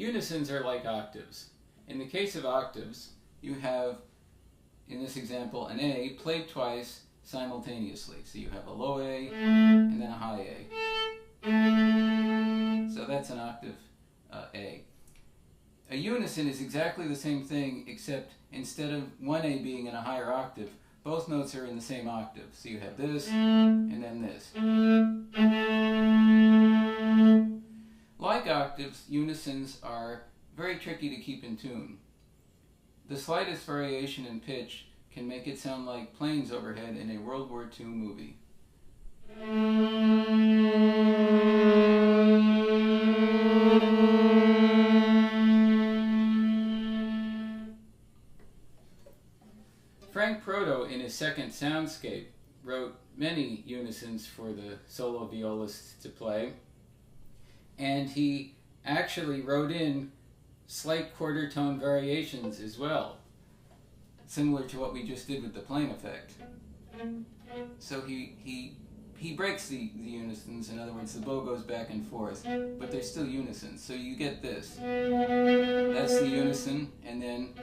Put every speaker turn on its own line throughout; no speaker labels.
Unisons are like octaves. In the case of octaves, you have, in this example, an A played twice simultaneously. So you have a low A and then a high A. So that's an octave A. A unison is exactly the same thing, except instead of one A being in a higher octave, both notes are in the same octave. So you have this and then this. Like octaves, unisons are very tricky to keep in tune. The slightest variation in pitch can make it sound like planes overhead in a World War II movie. Frank Proto, in his second soundscape, wrote many unisons for the solo violist to play, and he actually wrote in slight quarter tone variations as well, similar to what we just did with the plane effect. So he breaks the unisons. In other words, the bow goes back and forth, but they're still unisons. So you get this. That's the unison, and then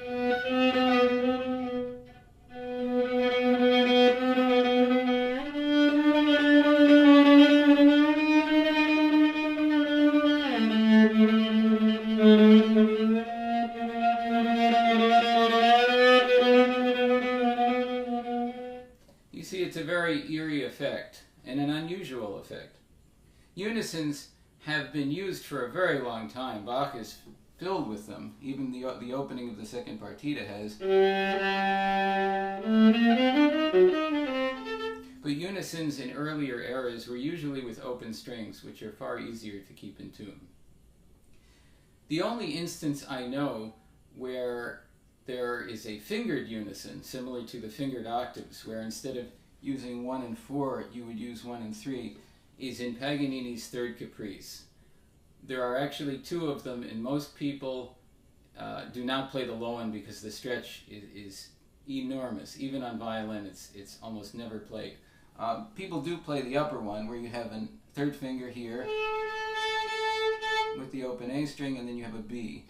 you see, it's a very eerie effect and an unusual effect. Unisons have been used for a very long time. Bach is filled with them. Even the opening of the second partita has. But unisons in earlier eras were usually with open strings, which are far easier to keep in tune. The only instance I know where there is a fingered unison, similar to the fingered octaves, where instead of using 1 and 4, you would use 1 and 3, is in Paganini's third Caprice. There are actually 2 of them, and most people do not play the low one because the stretch is enormous. Even on violin, it's almost never played. People do play the upper one, where you have a third finger here with the open A string, and then you have a B.